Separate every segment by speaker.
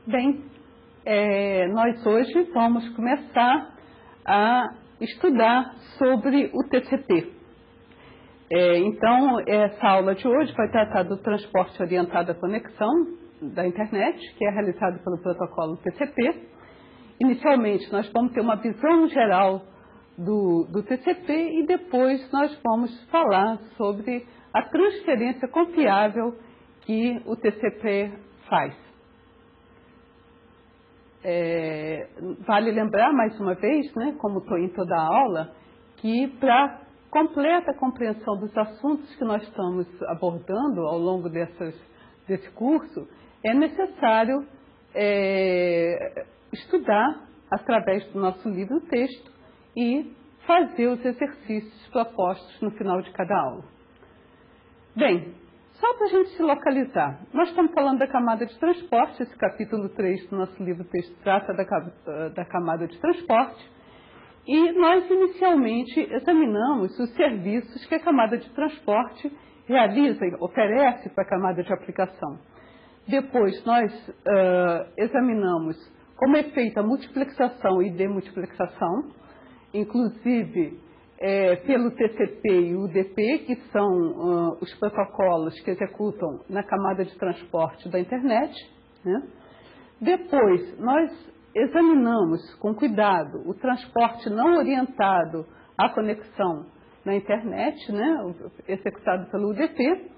Speaker 1: Bem, nós hoje vamos começar a estudar sobre o TCP. Então, essa aula de hoje vai tratar do transporte orientado à conexão da internet, que é realizado pelo protocolo TCP. Inicialmente, nós vamos ter uma visão geral do TCP e depois nós vamos falar sobre a transferência confiável que o TCP faz. Vale lembrar, mais uma vez, né, como estou em toda a aula, que para completa compreensão dos assuntos que nós estamos abordando ao longo desse curso, é necessário estudar através do nosso livro-texto e fazer os exercícios propostos no final de cada aula. Bem, só para a gente se localizar, nós estamos falando da camada de transporte, esse capítulo 3 do nosso livro-texto trata da camada de transporte, e nós inicialmente examinamos os serviços que a camada de transporte realiza e oferece para a camada de aplicação. Depois nós examinamos como é feita a multiplexação e demultiplexação, inclusive pelo TCP e UDP, que são os protocolos que executam na camada de transporte da internet, né? Depois, nós examinamos com cuidado o transporte não orientado à conexão na internet, né? Executado pelo UDP.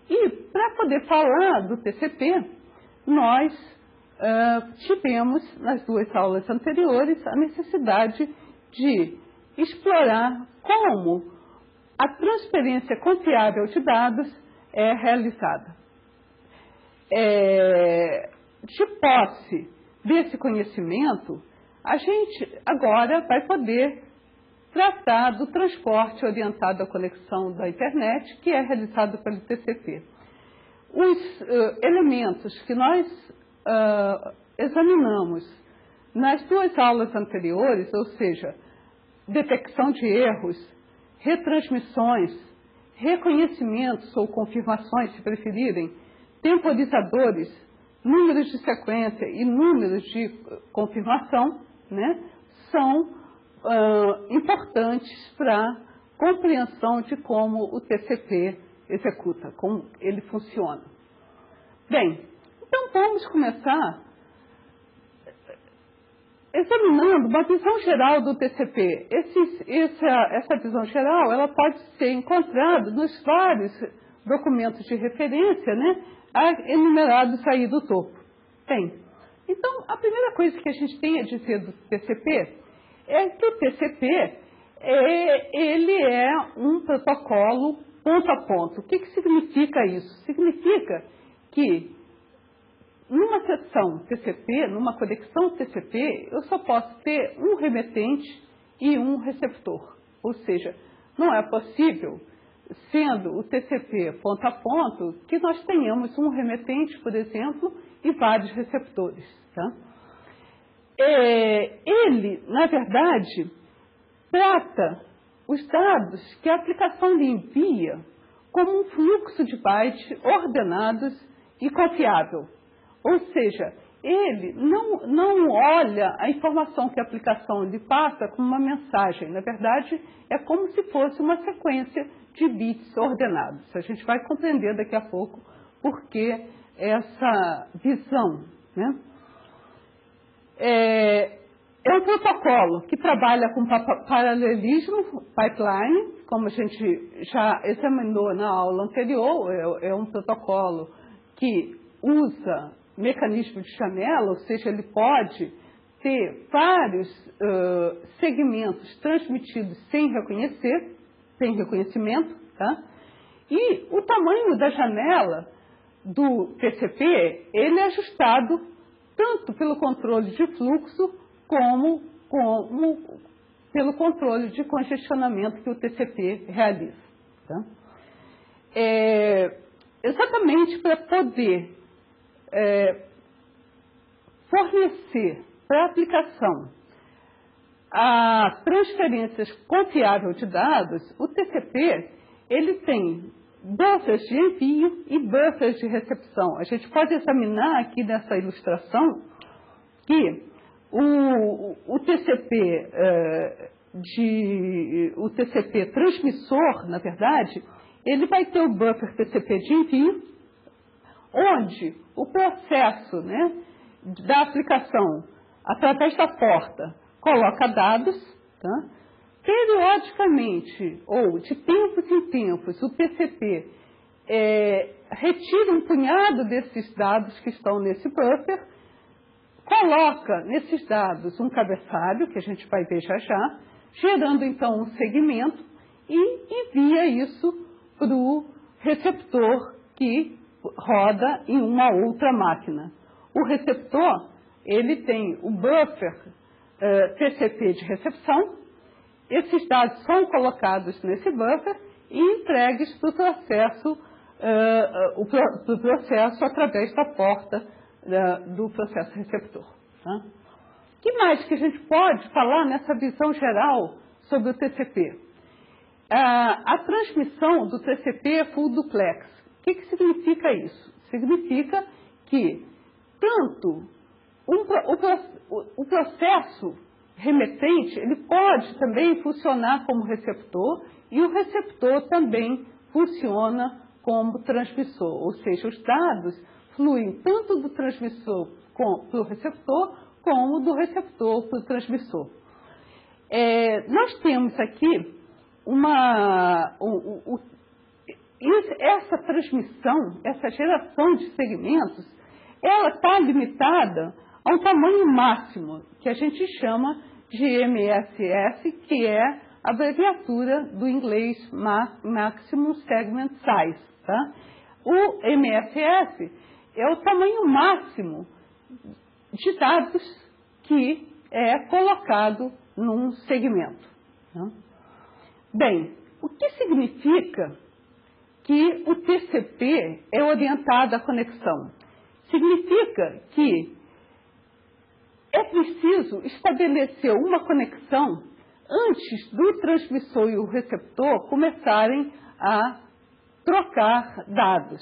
Speaker 1: E, para poder falar do TCP, nós tivemos, nas duas aulas anteriores, a necessidade de explorar como a transferência confiável de dados é realizada. De posse desse conhecimento, a gente agora vai poder tratar do transporte orientado à conexão da internet, que é realizado pelo TCP. Os elementos que nós examinamos nas duas aulas anteriores, ou seja, detecção de erros, retransmissões, reconhecimentos ou confirmações, se preferirem, temporizadores, números de sequência e números de confirmação, né, são importantes para a compreensão de como o TCP executa, como ele funciona. Bem, então vamos começar examinando uma visão geral do TCP. Essa visão geral ela pode ser encontrada nos vários documentos de referência, né, enumerados aí do topo. Bem, então a primeira coisa que a gente tem a dizer do TCP é que o TCP ele é um protocolo ponto a ponto. O que significa isso? Significa que numa seção TCP, numa conexão TCP, eu só posso ter um remetente e um receptor. Ou seja, não é possível, sendo o TCP ponto a ponto, que nós tenhamos um remetente, por exemplo, e vários receptores. Tá? Ele, na verdade, trata os dados que a aplicação lhe envia como um fluxo de bytes ordenados e confiável. Ou seja, ele não olha a informação que a aplicação lhe passa como uma mensagem. Na verdade, é como se fosse uma sequência de bits ordenados. A gente vai compreender daqui a pouco por que essa visão, né? É um protocolo que trabalha com paralelismo, pipeline, como a gente já examinou na aula anterior, é um protocolo que usa mecanismo de janela, ou seja, ele pode ter vários segmentos transmitidos sem reconhecimento, tá? E o tamanho da janela do TCP, ele é ajustado tanto pelo controle de fluxo como pelo controle de congestionamento que o TCP realiza. Tá? Exatamente para poder fornecer para a aplicação a transferências confiáveis de dados, o TCP ele tem buffers de envio e buffers de recepção. A gente pode examinar aqui nessa ilustração que o TCP, o TCP transmissor, na verdade, ele vai ter o buffer TCP de envio, onde o processo, né, da aplicação, através da porta, coloca dados, tá? Periodicamente, ou de tempos em tempos, o TCP retira um punhado desses dados que estão nesse buffer, coloca nesses dados um cabeçalho, que a gente vai ver já já, gerando então um segmento e envia isso para o receptor que roda em uma outra máquina. O receptor, ele tem o buffer TCP de recepção. Esses dados são colocados nesse buffer e entregues para o processo através da porta do processo receptor. Tá? O que mais que a gente pode falar nessa visão geral sobre o TCP? A transmissão do TCP é full duplex. O que significa isso? Significa que tanto o processo remetente, ele pode também funcionar como receptor e o receptor também funciona como transmissor, ou seja, os dados fluem tanto do transmissor para o receptor como do receptor para o transmissor. Nós temos aqui essa transmissão, essa geração de segmentos, ela está limitada a um tamanho máximo, que a gente chama de MSS, que é a abreviatura do inglês Maximum Segment Size. Tá? O MSS é o tamanho máximo de dados que é colocado num segmento. Tá? Bem, o que significa que o TCP é orientado à conexão? Significa que é preciso estabelecer uma conexão antes do transmissor e o receptor começarem a trocar dados.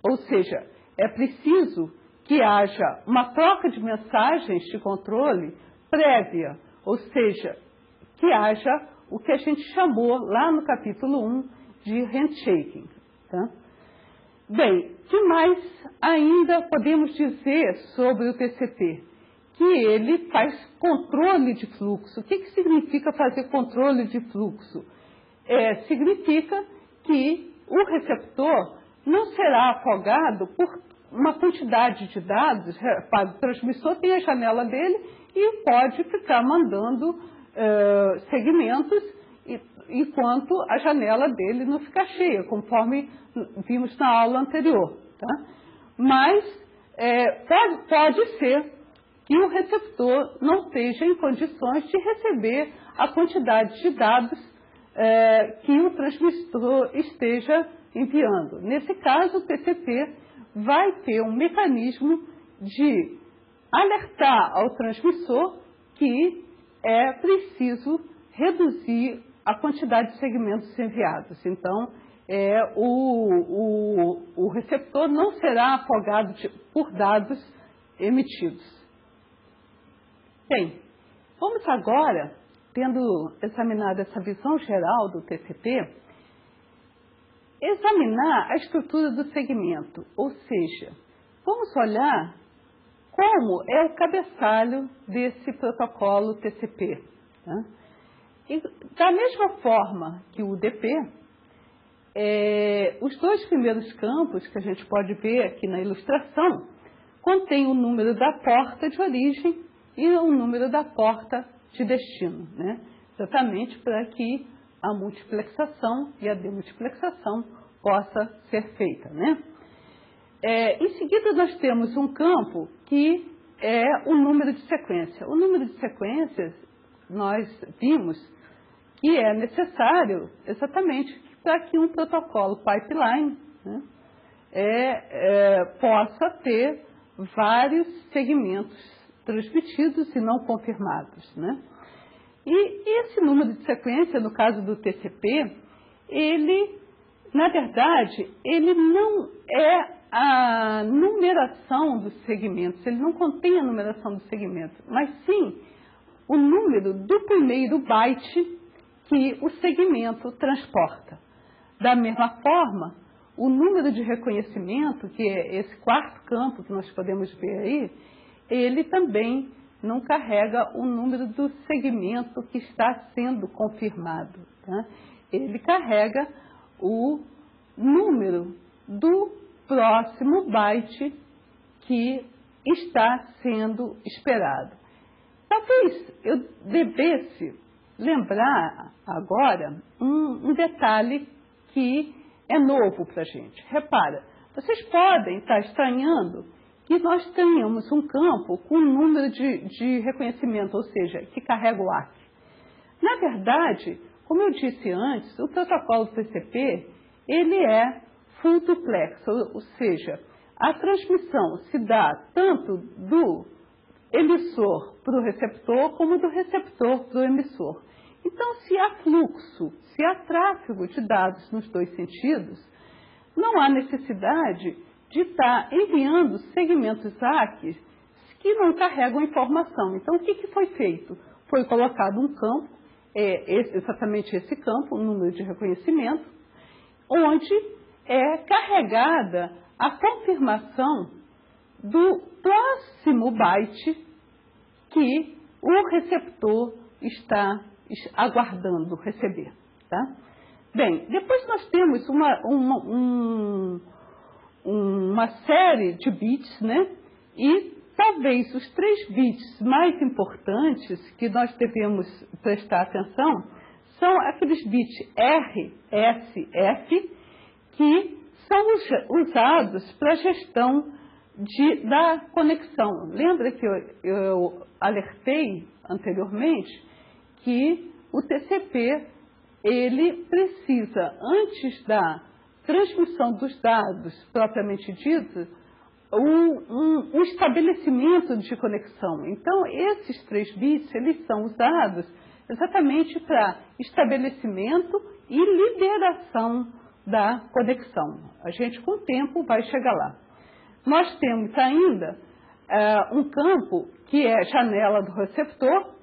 Speaker 1: Ou seja, é preciso que haja uma troca de mensagens de controle prévia, ou seja, que haja o que a gente chamou lá no capítulo 1 de handshaking. Tá? Bem, o que mais ainda podemos dizer sobre o TCP? Que ele faz controle de fluxo. O que significa fazer controle de fluxo? Significa que o receptor não será afogado por uma quantidade de dados. O transmissor tem a janela dele e pode ficar mandando segmentos enquanto a janela dele não ficar cheia, conforme vimos na aula anterior. Tá? Mas pode ser que o receptor não esteja em condições de receber a quantidade de dados que o transmissor esteja enviando. Nesse caso, o TCP vai ter um mecanismo de alertar ao transmissor que é preciso reduzir a quantidade de segmentos enviados. Então, o receptor não será afogado por dados emitidos. Bem, vamos agora, tendo examinado essa visão geral do TCP, examinar a estrutura do segmento, ou seja, vamos olhar como é o cabeçalho desse protocolo TCP. Né? E, da mesma forma que o UDP, os dois primeiros campos que a gente pode ver aqui na ilustração contém o número da porta de origem e o número da porta de destino, né? Exatamente para que a multiplexação e a demultiplexação possa ser feita. Né? Em seguida, nós temos um campo que é o número de sequência. O número de sequências, nós vimos que é necessário exatamente para que um protocolo pipeline, né, possa ter vários segmentos transmitidos e não confirmados. Né? E esse número de sequência, no caso do TCP, ele na verdade, ele não é a numeração dos segmentos, ele não contém a numeração dos segmentos, mas sim o número do primeiro byte que o segmento transporta. Da mesma forma, o número de reconhecimento, que é esse quarto campo que nós podemos ver aí, ele também não carrega o número do segmento que está sendo confirmado. Tá? Ele carrega o número do próximo byte que está sendo esperado. Talvez eu devesse lembrar agora um detalhe que é novo para a gente. Repara, vocês podem estar estranhando que nós tenhamos um campo com um número de reconhecimento, ou seja, que carrega o ARC. Na verdade, como eu disse antes, o protocolo TCP, ele é full duplex, ou seja, a transmissão se dá tanto do emissor para o receptor, como do receptor para o emissor. Então, se há fluxo, se há tráfego de dados nos dois sentidos, não há necessidade de estar enviando segmentos ARC que não carregam informação. Então, o que foi feito? Foi colocado um campo, exatamente esse campo, um número de reconhecimento, onde é carregada a confirmação do próximo byte que o receptor está aguardando receber. Tá? Bem, depois nós temos uma série de bits, né? E talvez os 3 bits mais importantes que nós devemos prestar atenção são aqueles bits R, S, F, que são usados para a gestão da conexão. Lembra que eu alertei anteriormente que o TCP, ele precisa, antes da transmissão dos dados propriamente dito, um estabelecimento de conexão. Então, esses 3 bits, eles são usados exatamente para estabelecimento e liberação da conexão. A gente, com o tempo, vai chegar lá. Nós temos ainda um campo que é janela do receptor,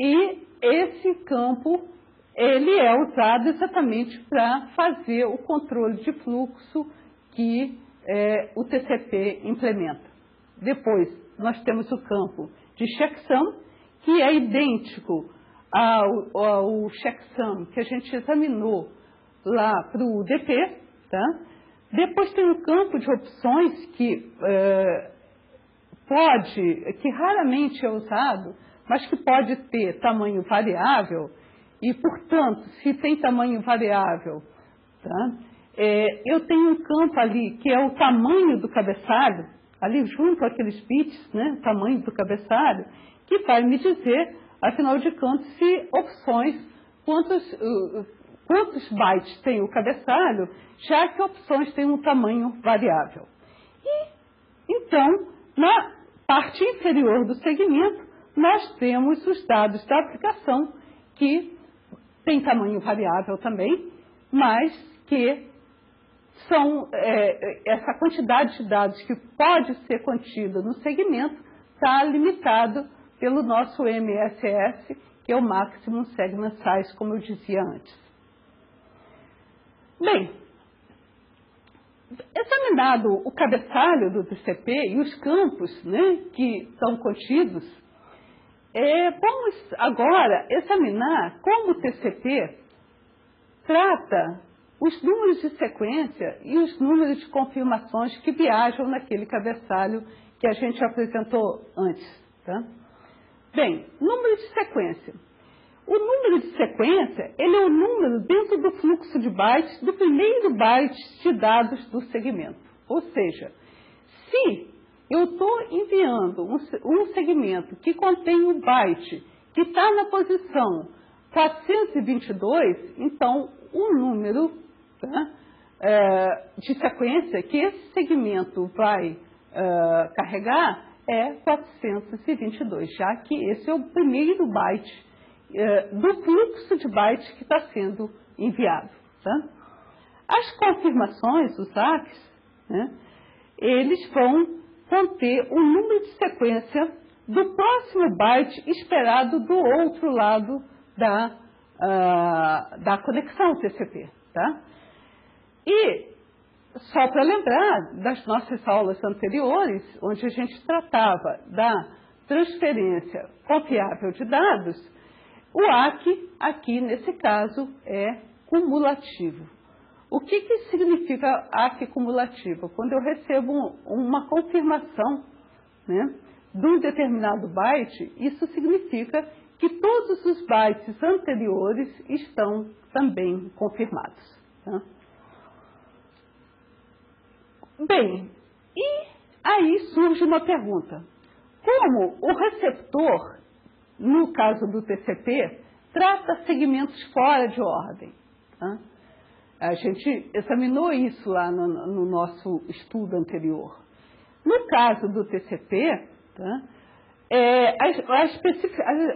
Speaker 1: e esse campo ele é usado exatamente para fazer o controle de fluxo que o TCP implementa. Depois, nós temos o campo de checksum, que é idêntico ao checksum que a gente examinou lá para o UDP. Tá? Depois tem o campo de opções que raramente é usado, mas que pode ter tamanho variável, e, portanto, se tem tamanho variável, tá? Eu tenho um campo ali que é o tamanho do cabeçalho, ali junto àqueles bits, né, tamanho do cabeçalho, que vai me dizer, afinal de contas, se opções, quantos bytes tem o cabeçalho, já que opções têm um tamanho variável. E, então, na parte inferior do segmento, nós temos os dados da aplicação, que tem tamanho variável também, mas que são essa quantidade de dados que pode ser contida no segmento está limitado pelo nosso MSS, que é o Maximum Segment Size, como eu dizia antes. Bem, examinado o cabeçalho do TCP e os campos, né, que estão contidos, vamos agora examinar como o TCP trata os números de sequência e os números de confirmações que viajam naquele cabeçalho que a gente apresentou antes. Tá? Bem, número de sequência. O número de sequência, ele é o número dentro do fluxo de bytes do primeiro byte de dados do segmento. Ou seja, se eu estou enviando um segmento que contém o byte que está na posição 422, então o número, tá, de sequência que esse segmento vai carregar é 422, já que esse é o primeiro byte do fluxo de bytes que está sendo enviado. Tá? As confirmações, os ACs, né, eles vão conter o número de sequência do próximo byte esperado do outro lado da conexão TCP. Tá? E, só para lembrar das nossas aulas anteriores, onde a gente tratava da transferência confiável de dados, o ACK, aqui nesse caso, é cumulativo. O que significa ACK cumulativo? Quando eu recebo uma confirmação, né, de um determinado byte, isso significa que todos os bytes anteriores estão também confirmados. Tá? Bem, e aí surge uma pergunta. Como o receptor, no caso do TCP, trata segmentos fora de ordem? Tá? A gente examinou isso lá no nosso estudo anterior. No caso do TCP, tá,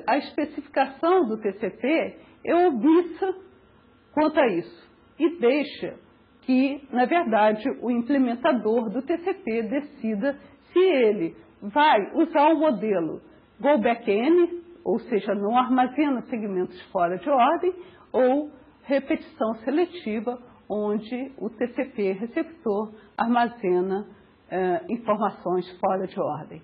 Speaker 1: a especificação do TCP é omissa quanto a isso e deixa que, na verdade, o implementador do TCP decida se ele vai usar o modelo Go Back N, ou seja, não armazena segmentos fora de ordem, ou repetição seletiva, onde o TCP receptor armazena informações fora de ordem.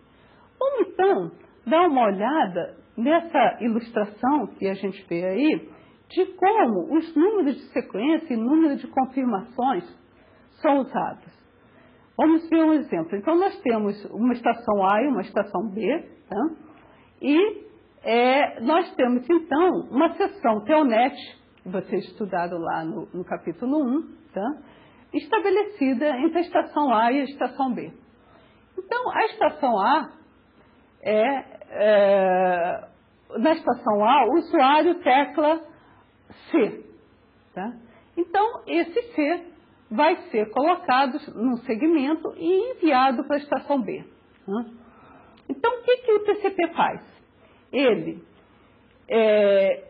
Speaker 1: Vamos então dar uma olhada nessa ilustração que a gente vê aí, de como os números de sequência e números de confirmações são usados. Vamos ver um exemplo. Então, nós temos uma estação A e uma estação B, tá? E nós temos, então, uma seção Telnet, que vocês estudaram lá no capítulo 1, tá? Estabelecida entre a estação A e a estação B. Então, a estação A na estação A, o usuário tecla C. Tá? Então, esse C vai ser colocado num segmento e enviado para a estação B. Tá? Então, o que o TCP faz? Ele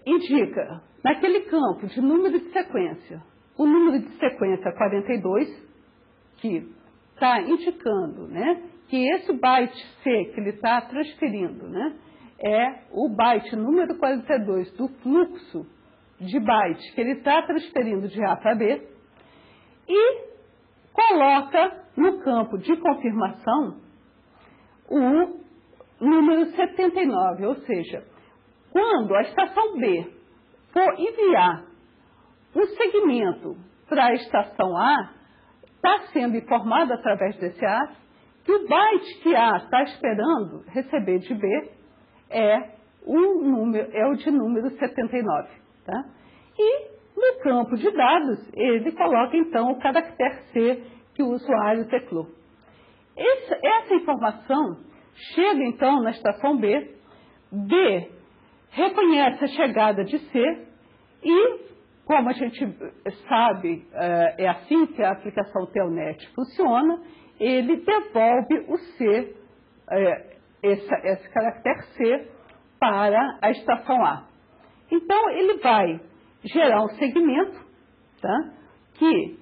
Speaker 1: indica, naquele campo de número de sequência, o número de sequência 42, que está indicando, né, que esse byte C que ele está transferindo, né, é o byte número 42 do fluxo de bytes que ele está transferindo de A para B, e coloca no campo de confirmação o número 79, ou seja, quando a estação B for enviar um segmento para a estação A, está sendo informado através desse A que o byte que A está esperando receber de B é o de número 79. Tá? E no campo de dados, ele coloca então o caractere C que o usuário teclou. Essa informação chega então na estação B, B reconhece a chegada de C e, como a gente sabe, é assim que a aplicação Telnet funciona, ele devolve o C, esse caractere C, para a estação A. Então, ele vai gerar um segmento, tá, que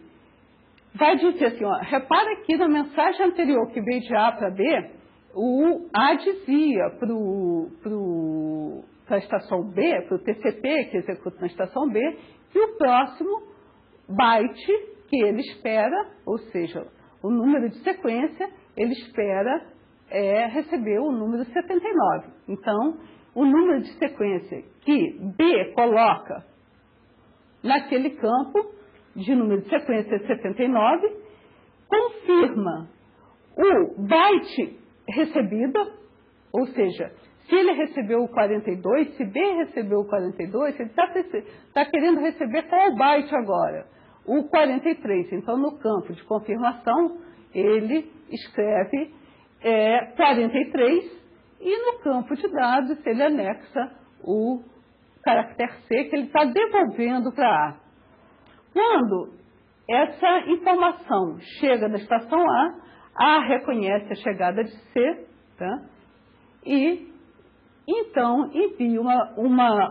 Speaker 1: vai dizer assim, ó, repara aqui na mensagem anterior que veio de A para B, o A dizia para a estação B, para o TCP que executa na estação B, que o próximo byte que ele espera, ou seja, o número de sequência, ele espera receber o número 79. Então, o número de sequência que B coloca naquele campo de número de sequência 79, confirma o byte recebido, ou seja, se ele recebeu o 42, se B recebeu o 42, ele está querendo receber qual byte agora? O 43. Então, no campo de confirmação, ele escreve 43 e no campo de dados ele anexa o caractere C que ele está devolvendo para A. Quando essa informação chega na estação A reconhece a chegada de C, tá? E então envia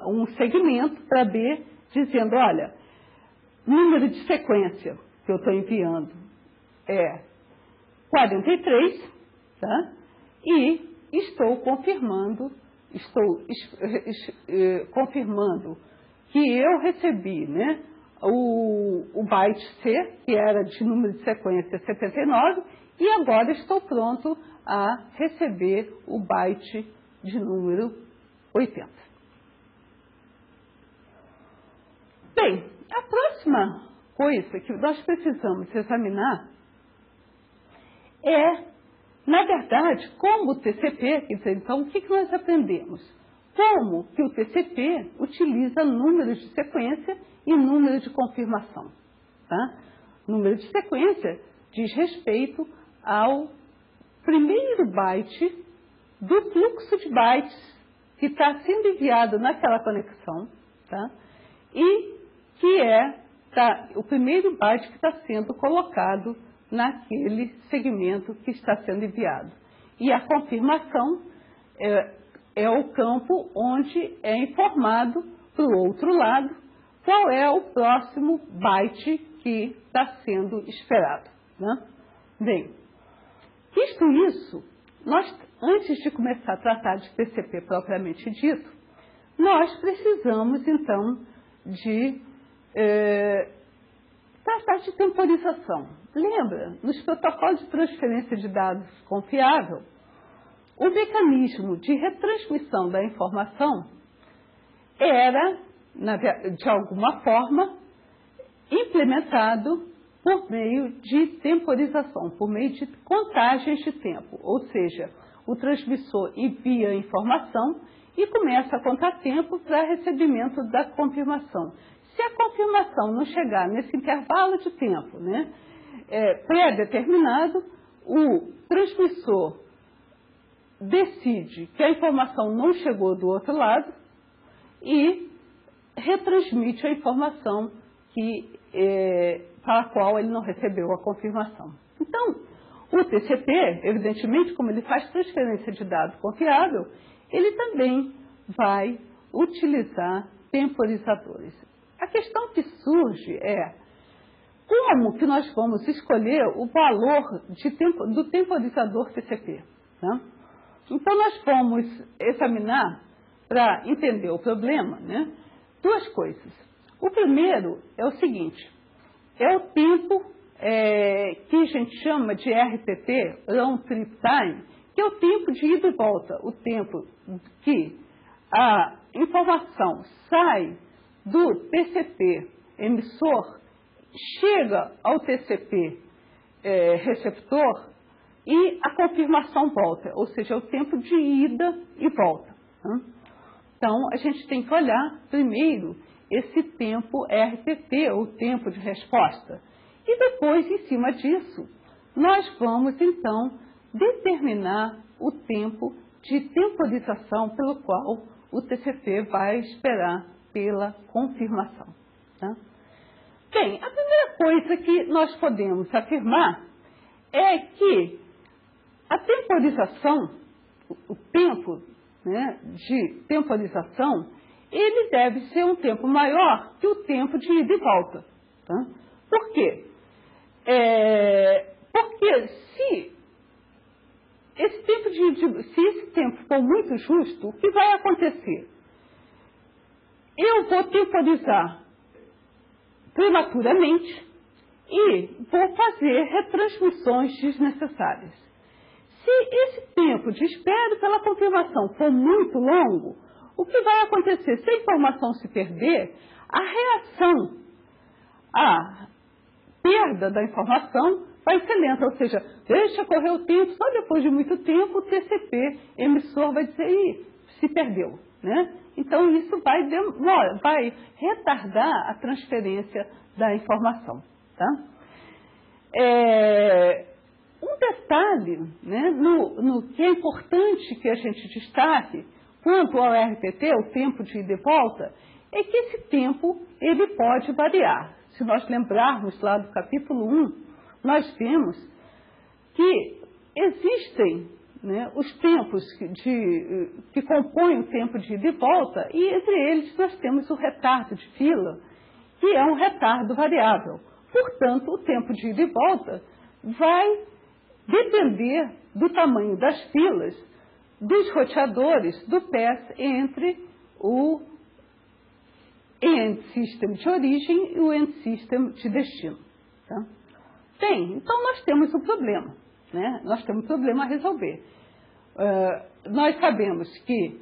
Speaker 1: um segmento para B dizendo, olha, número de sequência que eu estou enviando é 43, tá? E estou confirmando que eu recebi, né, o byte C, que era de número de sequência 79, e agora estou pronto a receber o byte de número 80. Bem, a próxima coisa que nós precisamos examinar é, na verdade, como o TCP, quer dizer, então, o que nós aprendemos? Como que o TCP utiliza números de sequência e números de confirmação. Tá? Número de sequência diz respeito ao primeiro byte do fluxo de bytes que está sendo enviado naquela conexão, tá? E que é o primeiro byte que está sendo colocado naquele segmento que está sendo enviado. E a confirmação é o campo onde é informado para o outro lado qual é o próximo byte que está sendo esperado. Né? Bem, visto isso, nós, antes de começar a tratar de TCP propriamente dito, nós precisamos, então, de tratar de temporização. Lembra, nos protocolos de transferência de dados confiável, o mecanismo de retransmissão da informação era, de alguma forma, implementado por meio de temporização, por meio de contagens de tempo. Ou seja, o transmissor envia a informação e começa a contar tempo para recebimento da confirmação. Se a confirmação não chegar nesse intervalo de tempo, né, pré-determinado, o transmissor decide que a informação não chegou do outro lado e retransmite a informação para a qual ele não recebeu a confirmação. Então, o TCP, evidentemente, como ele faz transferência de dados confiável, ele também vai utilizar temporizadores. A questão que surge é como que nós vamos escolher o valor do temporizador TCP. Né? Então, nós vamos examinar, para entender o problema, né, duas coisas. O primeiro é o seguinte, é o tempo que a gente chama de RTT, Round Trip Time, que é o tempo de ida e volta, o tempo que a informação sai do TCP emissor, chega ao TCP receptor e a confirmação volta, ou seja, é o tempo de ida e volta. Né? Então, a gente tem que olhar primeiro esse tempo RTT, ou tempo de resposta. E depois, em cima disso, nós vamos, então, determinar o tempo de temporização pelo qual o TCP vai esperar pela confirmação. Tá? Bem, a primeira coisa que nós podemos afirmar é que a temporização, o tempo, né, de temporização, ele deve ser um tempo maior que o tempo de ida e volta. Tá? Por quê? Porque se esse tempo for muito justo, o que vai acontecer? Eu vou temporizar prematuramente e vou fazer retransmissões desnecessárias. Se esse tempo de espera pela confirmação for muito longo, o que vai acontecer? Se a informação se perder, a reação à perda da informação vai ser lenta, ou seja, deixa correr o tempo, só depois de muito tempo o TCP emissor vai dizer, se perdeu. Né? Então, isso vai retardar a transferência da informação. Tá? Um detalhe, né, no que é importante que a gente destaque quanto ao RTT, o tempo de ida e volta, é que esse tempo ele pode variar. Se nós lembrarmos lá do capítulo 1, nós vimos que existem, né, os tempos que compõem o tempo de ida e volta, e entre eles nós temos o retardo de fila, que é um retardo variável. Portanto, o tempo de ida e volta vai depender do tamanho das filas, dos roteadores, do PES entre o end system de origem e o end system de destino. Tá? Bem, então nós temos um problema, né? Nós temos um problema a resolver. Nós sabemos que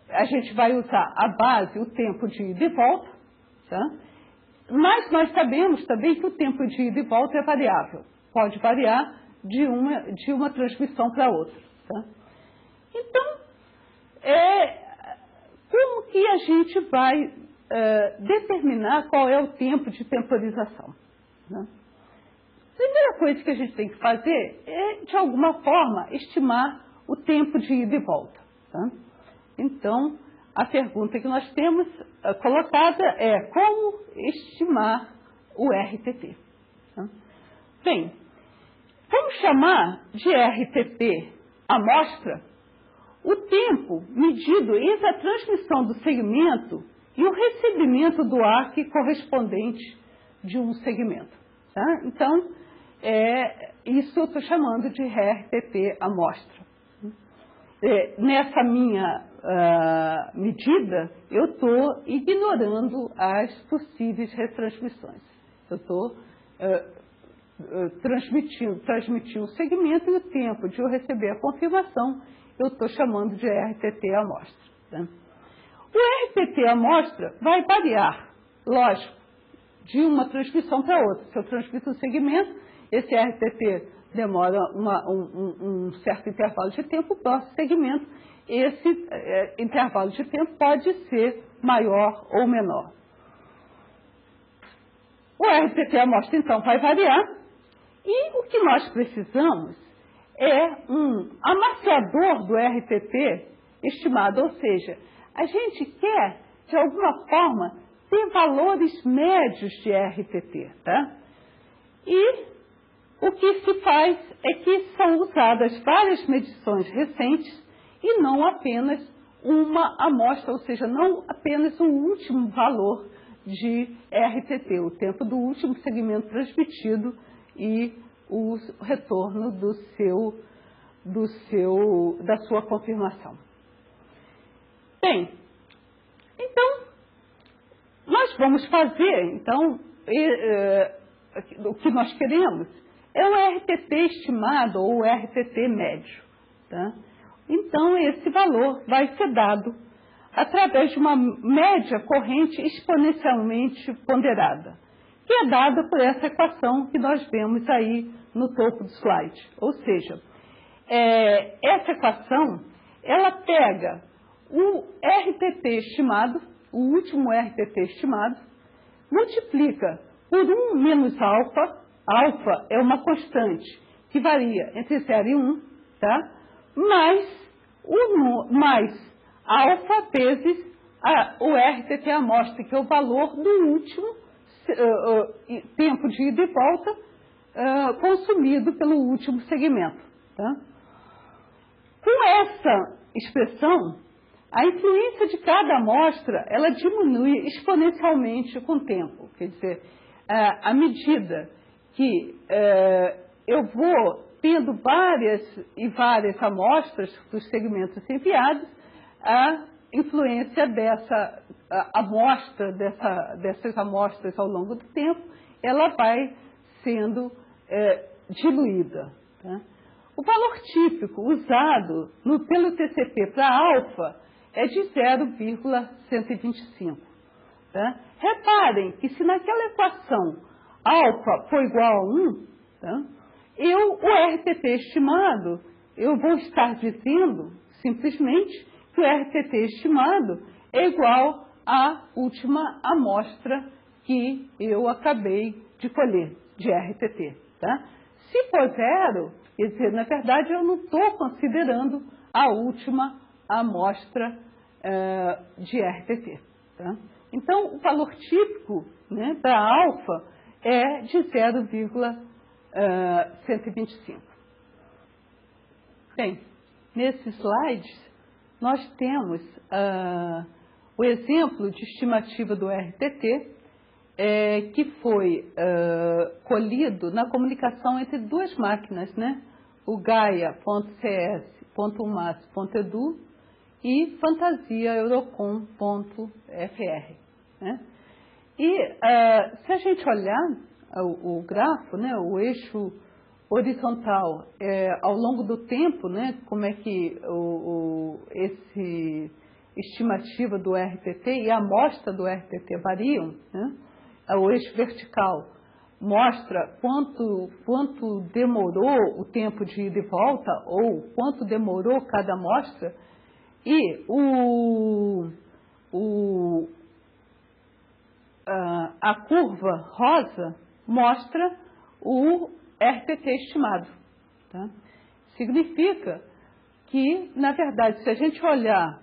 Speaker 1: a gente vai usar a base, o tempo de ida e volta, tá? Mas nós sabemos também que o tempo de ida e volta é variável. Pode variar de uma transmissão para outra. Tá? Então, como que a gente vai determinar qual é o tempo de temporização? Né? A primeira coisa que a gente tem que fazer é, de alguma forma, estimar o tempo de ida e volta. Tá? Então, a pergunta que nós temos colocada é como estimar o RTT? Tá? Bem, vamos chamar de RTT amostra o tempo medido entre a transmissão do segmento e o recebimento do ARC correspondente de um segmento. Tá? Então, isso eu estou chamando de RTT amostra. Nessa minha medida, eu estou ignorando as possíveis retransmissões. Eu estou transmitir o segmento e o tempo de eu receber a confirmação, eu estou chamando de RTT amostra. Tá? O RTT amostra vai variar, lógico, de uma transmissão para outra. Se eu transmito um segmento, esse RTT demora um certo intervalo de tempo, o próximo segmento, esse intervalo de tempo pode ser maior ou menor. O RTT amostra, então, vai variar, e o que nós precisamos é um amaciador do RTT estimado, ou seja, a gente quer, de alguma forma, ter valores médios de RTT, tá? E o que se faz é que são usadas várias medições recentes e não apenas uma amostra, ou seja, não apenas um último valor de RTT, o tempo do último segmento transmitido e o retorno da sua confirmação. Bem, então, nós vamos fazer, então, o que nós queremos é o RTT estimado ou o RTT médio. Tá? Então, esse valor vai ser dado através de uma média corrente exponencialmente ponderada, que é dada por essa equação que nós vemos aí no topo do slide. Ou seja, essa equação, ela pega o RTT estimado, o último RTT estimado, multiplica por 1 menos alfa. Alfa é uma constante que varia entre 0 e 1, tá? mais alfa vezes o RTT amostra, que é o valor do último tempo de ida e volta consumido pelo último segmento. Tá? Com essa expressão, a influência de cada amostra, ela diminui exponencialmente com o tempo. Quer dizer, à medida que eu vou tendo várias amostras dos segmentos enviados, a influência dessas amostras ao longo do tempo, ela vai sendo diluída. Tá? O valor típico usado pelo TCP para alfa é de 0,125. Tá? Reparem que se naquela equação alfa for igual a 1, tá? O RTT estimado, eu vou estar dizendo simplesmente que o RTT estimado é igual à última amostra que eu acabei de colher de RTT. Tá? Se for 0, quer dizer, na verdade eu não estou considerando a última amostra de RTT. Tá? Então, o valor típico, né, para alfa é de 0,125. Bem, nesse slide, nós temos o exemplo de estimativa do RTT que foi colhido na comunicação entre duas máquinas, né? O gaia.cs.umas.edu e fantasiaeurocom.fr, né? E se a gente olhar o grafo, né, o eixo horizontal, ao longo do tempo, né, como é que esse estimativa do RTT e a amostra do RTT variam, né? O eixo vertical mostra quanto demorou o tempo de ida e volta ou quanto demorou cada amostra, e a curva rosa mostra o RTT estimado. Tá? Significa que, na verdade, se a gente olhar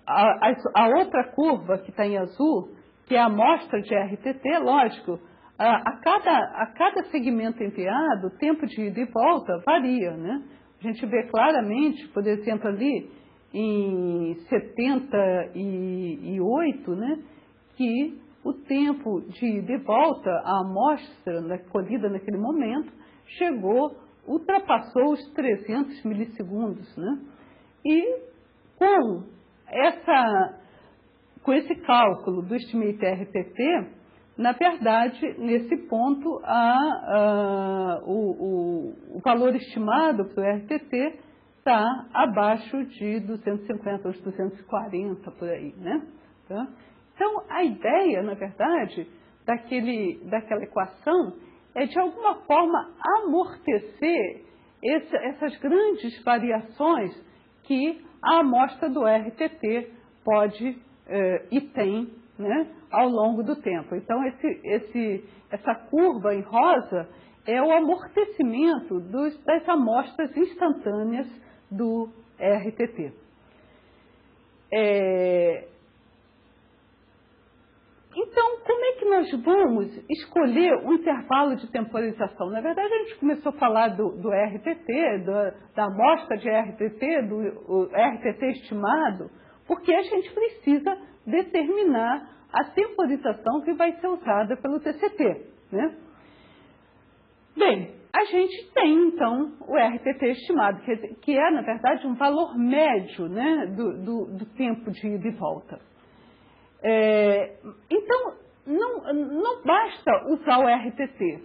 Speaker 1: a outra curva que está em azul, que é a amostra de RTT, lógico, a cada segmento enviado, o tempo de ida e volta varia, né? A gente vê claramente, por exemplo, ali em 78, né, que o tempo de ida e volta, a amostra colhida naquele momento, ultrapassou os 300 milissegundos, né? E com esse cálculo do Estimate RTT, na verdade, nesse ponto, o valor estimado para o RTT está abaixo de 250 ou 240, por aí, né? Tá? Então, a ideia, na verdade, daquela equação é, de alguma forma, amortecer essas grandes variações que a amostra do RTT pode e tem, né, ao longo do tempo. Então, essa curva em rosa é o amortecimento das amostras instantâneas do RTT. Então, como é que nós vamos escolher o intervalo de temporização? Na verdade, a gente começou a falar do RTT, da amostra de RTT, do RTT estimado, porque a gente precisa determinar a temporização que vai ser usada pelo TCT, né? Bem, a gente tem, então, o RTT estimado, que é, na verdade, um valor médio, né, do tempo de ida e volta. Então, não basta usar o RTT.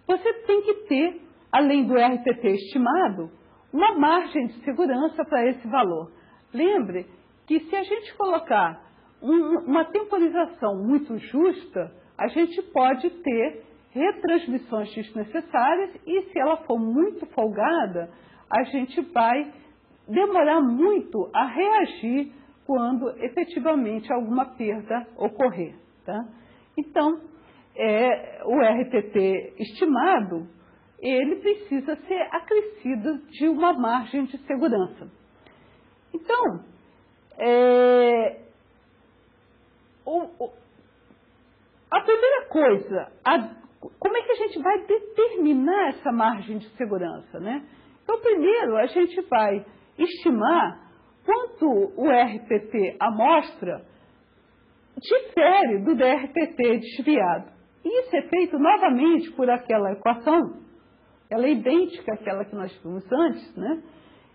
Speaker 1: Você tem que ter, além do RTT estimado, uma margem de segurança para esse valor. Lembre que se a gente colocar uma temporização muito justa, a gente pode ter retransmissões desnecessárias e, se ela for muito folgada, a gente vai demorar muito a reagir quando efetivamente alguma perda ocorrer. Tá? Então, o RTT estimado, ele precisa ser acrescido de uma margem de segurança. Então, a primeira coisa, como é que a gente vai determinar essa margem de segurança, né? Então, primeiro, a gente vai estimar quanto o RTT amostra difere do DRTT desviado. E isso é feito novamente por aquela equação, ela é idêntica àquela que nós vimos antes, né?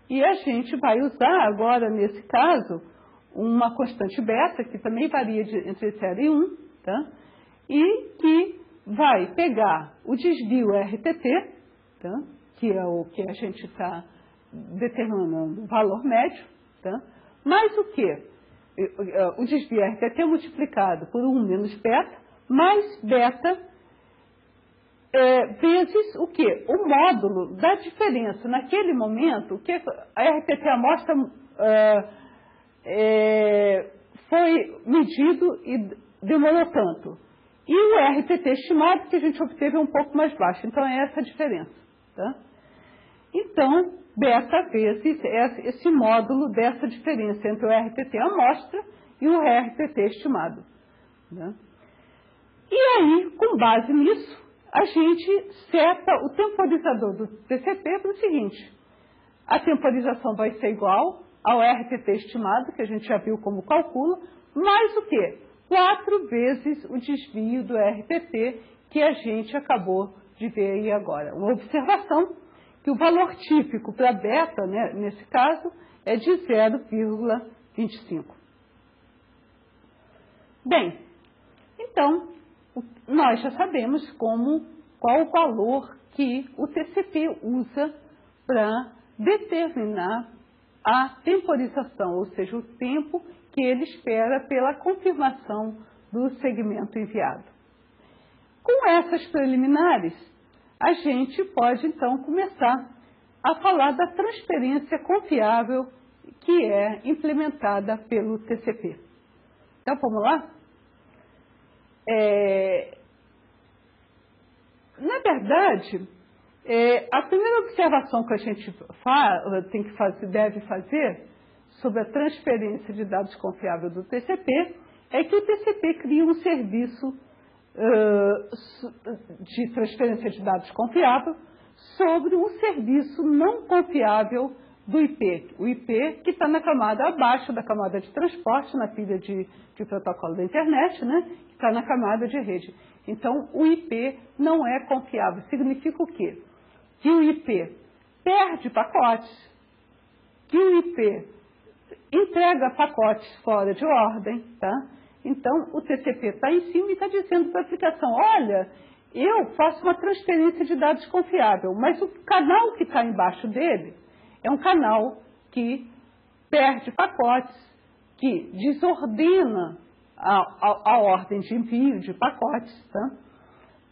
Speaker 1: E a gente vai usar agora, nesse caso, uma constante beta, que também varia entre 0 e 1, tá? E que vai pegar o desvio RTT, tá? Que é o que a gente está determinando o valor médio, tá? Mais o quê? O desvio RTT multiplicado por 1 menos beta, mais beta vezes o quê? O módulo da diferença. Naquele momento, o que a RTT amostra foi medido e demorou tanto. E o RTT estimado que a gente obteve é um pouco mais baixo. Então, é essa a diferença. Tá? Então, beta vezes esse módulo dessa diferença entre o RTT amostra e o RTT estimado. Né? E aí, com base nisso, a gente seta o temporizador do TCT para o seguinte: a temporização vai ser igual ao RTT estimado, que a gente já viu como calcula, mais o quê? 4 vezes o desvio do RPT que a gente acabou de ver aí agora. Uma observação que o valor típico para beta, né, nesse caso, é de 0,25. Bem, então, nós já sabemos qual o valor que o TCP usa para determinar a temporização, ou seja, o tempo que ele espera pela confirmação do segmento enviado. Com essas preliminares, a gente pode então começar a falar da transferência confiável que é implementada pelo TCP. Então, vamos lá? Na verdade, a primeira observação que a gente deve fazer sobre a transferência de dados confiável do TCP é que o TCP cria um serviço de transferência de dados confiável sobre um serviço não confiável do IP. O IP que está na camada abaixo da camada de transporte, na pilha de protocolo da internet, né? Que está na camada de rede. Então, o IP não é confiável. Significa o quê? Que o IP perde pacotes, que o IP entrega pacotes fora de ordem, tá? Então, o TCP está em cima e está dizendo para a aplicação, olha, eu faço uma transferência de dados confiável, mas o canal que está embaixo dele é um canal que perde pacotes, que desordena a ordem de envio de pacotes, tá?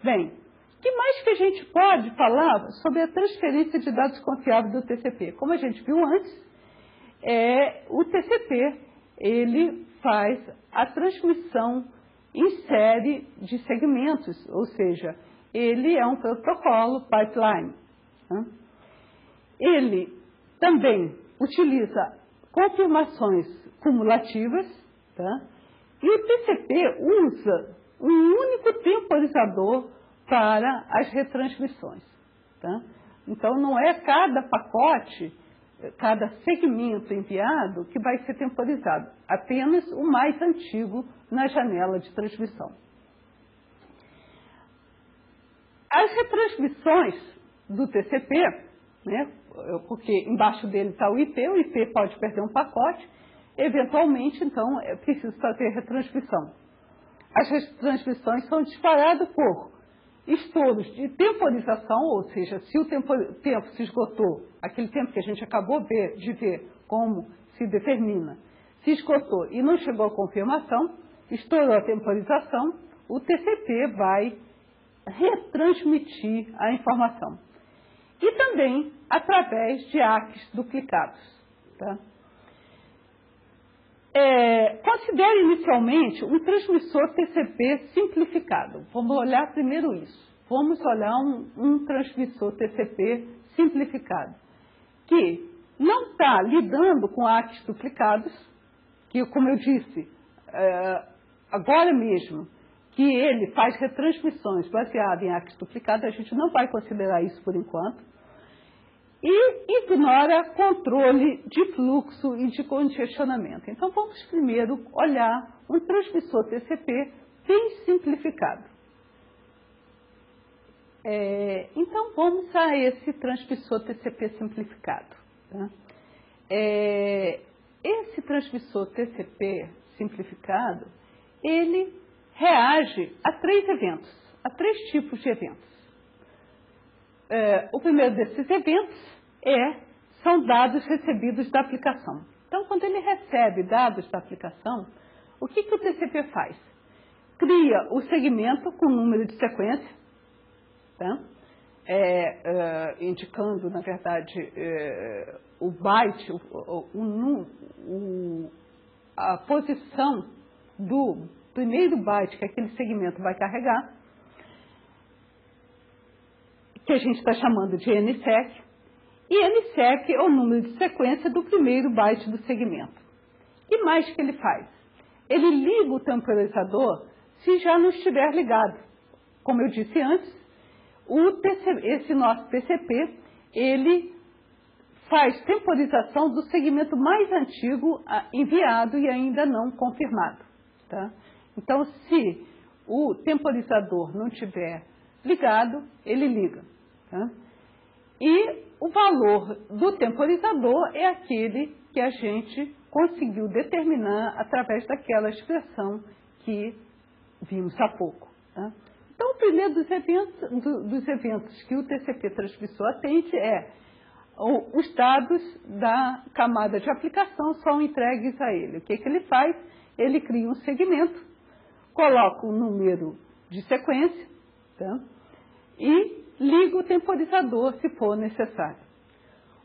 Speaker 1: Bem, o que mais que a gente pode falar sobre a transferência de dados confiáveis do TCP? Como a gente viu antes, o TCP, ele faz a transmissão em série de segmentos, ou seja, ele é um protocolo pipeline. Tá? Ele também utiliza confirmações cumulativas, tá? E o TCP usa um único temporizador para as retransmissões. Tá? Então, não é cada pacote, cada segmento enviado que vai ser temporizado, apenas o mais antigo na janela de transmissão. As retransmissões do TCP, né, porque embaixo dele está o IP pode perder um pacote, eventualmente, então, é preciso fazer retransmissão. As retransmissões são disparadas por estouros de temporização, ou seja, se o tempo se esgotou, aquele tempo que a gente acabou de ver como se determina, se esgotou e não chegou à confirmação, estourou a temporização, o TCP vai retransmitir a informação. E também através de ACKs duplicados. Tá? Considere inicialmente um transmissor TCP simplificado. Vamos olhar primeiro isso. Vamos olhar um transmissor TCP simplificado, que não está lidando com ACKs duplicados, que, como eu disse, agora mesmo, que ele faz retransmissões baseadas em ACKs duplicados, a gente não vai considerar isso por enquanto, e ignora controle de fluxo e de congestionamento. Então, vamos primeiro olhar um transmissor TCP bem simplificado. Então, vamos a esse transmissor TCP simplificado. Tá? Esse transmissor TCP simplificado, ele reage a 3 eventos, a 3 tipos de eventos. O primeiro desses eventos são dados recebidos da aplicação. Então, quando ele recebe dados da aplicação, o que o TCP faz? Cria o segmento com número de sequência, tá? Indicando, na verdade, o byte, a posição do primeiro byte que aquele segmento vai carregar, que a gente está chamando de NSEC, e NSEC é o número de sequência do primeiro byte do segmento. O que mais que ele faz? Ele liga o temporizador se já não estiver ligado. Como eu disse antes, esse nosso TCP, ele faz temporização do segmento mais antigo enviado e ainda não confirmado. Tá? Então, se o temporizador não estiver ligado, ele liga. Tá? E o valor do temporizador é aquele que a gente conseguiu determinar através daquela expressão que vimos há pouco. Tá? Então, o primeiro dos eventos que o TCP transmissor atende é os dados da camada de aplicação são entregues a ele. O que ele faz? Ele cria um segmento, coloca um número de sequência, tá? E liga o temporizador se for necessário.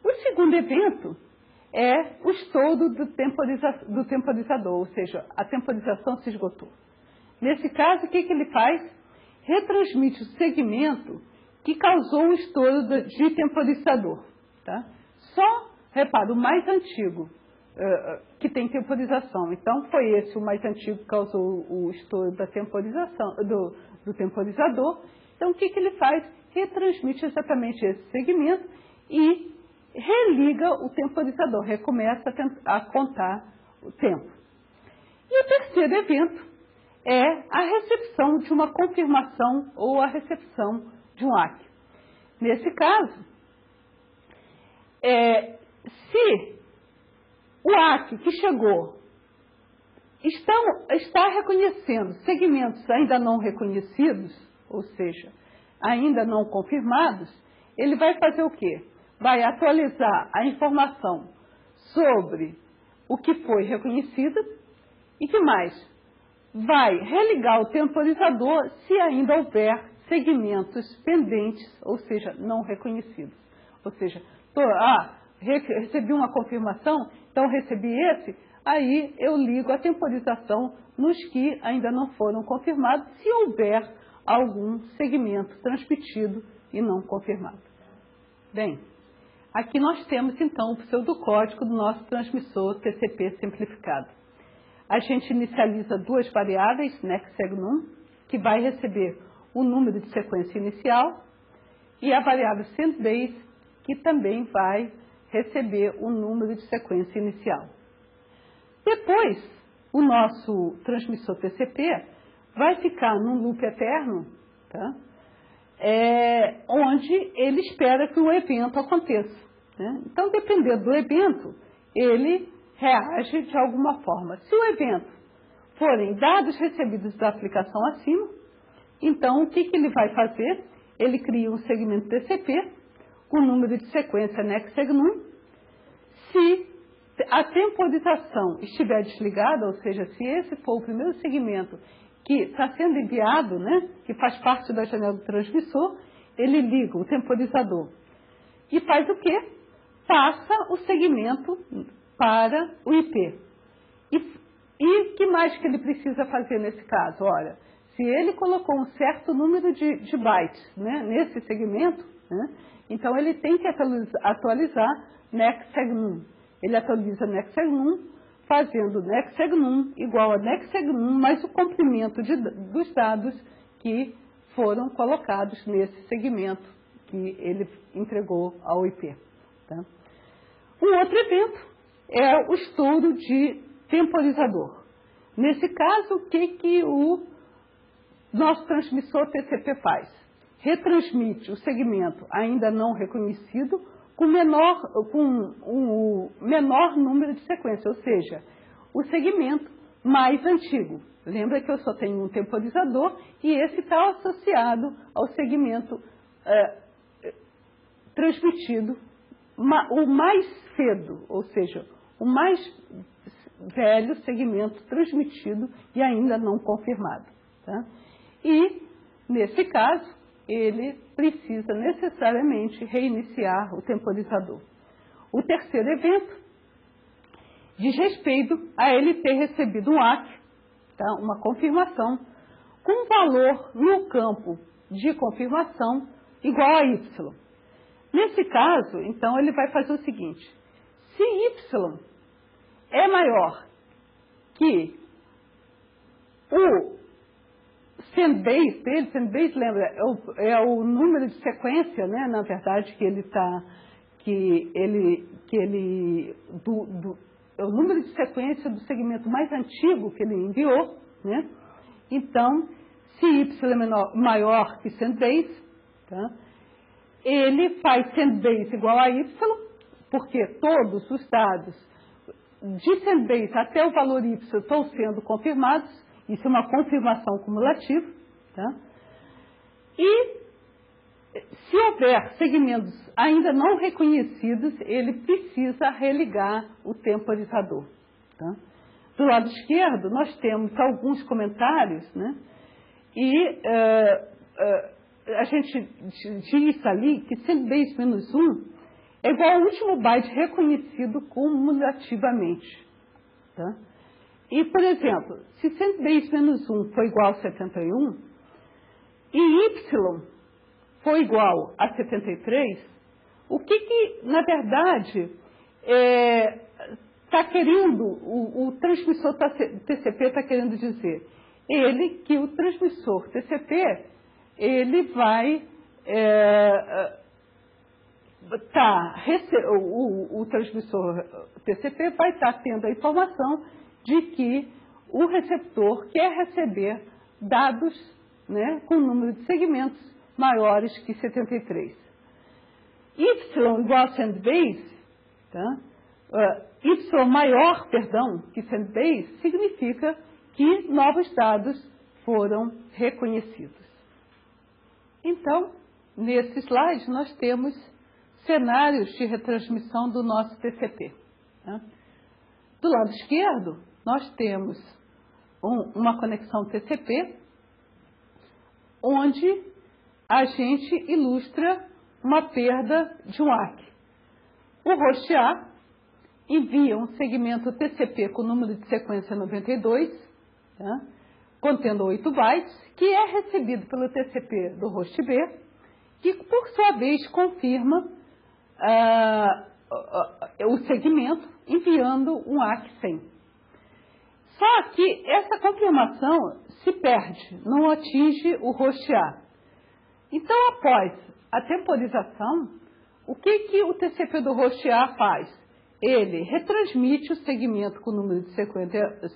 Speaker 1: O segundo evento é o estouro do temporizador, ou seja, a temporização se esgotou. Nesse caso, o que ele faz? Retransmite o segmento que causou o estouro de temporizador. Tá? Só, repara, o mais antigo que tem temporização. Então, foi esse o mais antigo que causou o estouro da temporização, do temporizador. Então, o que ele faz? Retransmite exatamente esse segmento e religa o temporizador, recomeça a contar o tempo. E o terceiro evento é a recepção de uma confirmação ou a recepção de um ACK. Nesse caso, se o ACK que chegou está reconhecendo segmentos ainda não reconhecidos, ou seja, ainda não confirmados, ele vai fazer o quê? Vai atualizar a informação sobre o que foi reconhecido e que mais? Vai religar o temporizador se ainda houver segmentos pendentes, ou seja, não reconhecidos. Ou seja, recebi uma confirmação, então recebi esse, aí eu ligo a temporização nos que ainda não foram confirmados, se houver algum segmento transmitido e não confirmado. Bem, aqui nós temos então o pseudocódigo do nosso transmissor TCP simplificado. A gente inicializa duas variáveis, nextSegNum, que vai receber o número de sequência inicial, e a variável sendBase, que também vai receber o número de sequência inicial. Depois, o nosso transmissor TCP vai ficar num loop eterno, tá? Onde ele espera que o evento aconteça. Né? Então, dependendo do evento, ele reage de alguma forma. Se o evento forem dados recebidos da aplicação acima, então o que ele vai fazer? Ele cria um segmento TCP com o número de sequência nextSegNum. Se a temporização estiver desligada, ou seja, se esse for o primeiro segmento que está sendo enviado, né, que faz parte da janela do transmissor, ele liga o temporizador e faz o quê? Passa o segmento para o IP. E que mais que ele precisa fazer nesse caso? Olha, se ele colocou um certo número de bytes, né, nesse segmento, né, então ele tem que atualizar nextSegNum. Ele atualiza nextSegNum, fazendo nextSegNum igual a nextSegNum mais o comprimento dos dados que foram colocados nesse segmento que ele entregou ao IP. Tá? Um outro evento é o estouro de temporizador. Nesse caso, o que o nosso transmissor TCP faz? Retransmite o segmento ainda não reconhecido com o menor número de sequência, ou seja, o segmento mais antigo. Lembra que eu só tenho um temporizador e esse está associado ao segmento transmitido o mais cedo, ou seja, o mais velho segmento transmitido e ainda não confirmado. Tá? E, nesse caso, ele precisa necessariamente reiniciar o temporizador. O terceiro evento diz respeito a ele ter recebido um ACK, tá? Uma confirmação, com valor no campo de confirmação igual a Y. Nesse caso, então, ele vai fazer o seguinte: se Y é maior que o sendBase dele, sendBase, lembra, é o número de sequência, né, na verdade, que ele está, é o número de sequência do segmento mais antigo que ele enviou, né? Então, se y é maior que sendbase, tá? Ele faz sendbase igual a y, porque todos os dados de sendbase até o valor y estão sendo confirmados. Isso é uma confirmação cumulativa. Tá? E se houver segmentos ainda não reconhecidos, ele precisa religar o temporizador. Tá? Do lado esquerdo, nós temos alguns comentários, né? E a gente diz ali que sendbase menos 1 é igual ao último byte reconhecido cumulativamente. Tá? E, por exemplo, se sendbase menos 1 for igual a 71 e y for igual a 73, o que na verdade, está querendo, o transmissor TCP está querendo dizer? Que o transmissor TCP, ele vai o transmissor TCP vai estar tendo a informação de que o receptor quer receber dados, né, com número de segmentos maiores que 73. Y igual a sendbase, tá? Y maior, que sendbase, significa que novos dados foram reconhecidos. Então, nesse slide, nós temos cenários de retransmissão do nosso TCP. Tá? Do lado esquerdo, nós temos uma conexão TCP, onde a gente ilustra uma perda de um ACK. O host A envia um segmento TCP com número de sequência 92, tá? Contendo 8 bytes, que é recebido pelo TCP do host B, que por sua vez confirma o segmento enviando um ACK 100. Só que essa confirmação se perde, não atinge o host A. Então, após a temporização, o que o TCP do host A faz? Ele retransmite o segmento com o número de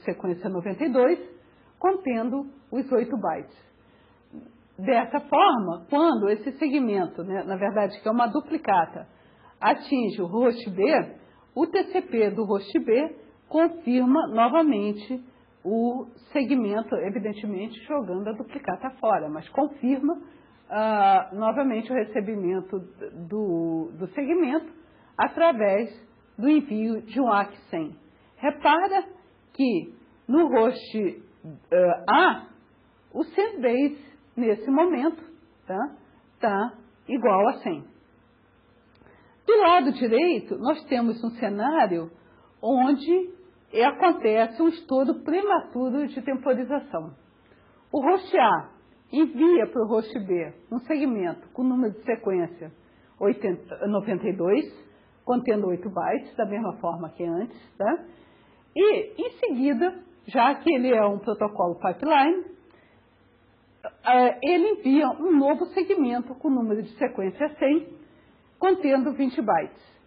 Speaker 1: sequência 92, contendo os 8 bytes. Dessa forma, quando esse segmento, né, na verdade que é uma duplicata, atinge o host B, o TCP do host B confirma novamente o segmento, evidentemente jogando a duplicata fora, mas confirma novamente o recebimento do segmento através do envio de um ACK 100. Repara que no host A, o sendbase, nesse momento, tá igual a 100. Do lado direito, nós temos um cenário onde acontece um estouro prematuro de temporização. O host A envia para o host B um segmento com número de sequência 92, contendo 8 bytes, da mesma forma que antes, tá? E, em seguida, já que ele é um protocolo pipeline, ele envia um novo segmento com número de sequência 100, contendo 20 bytes.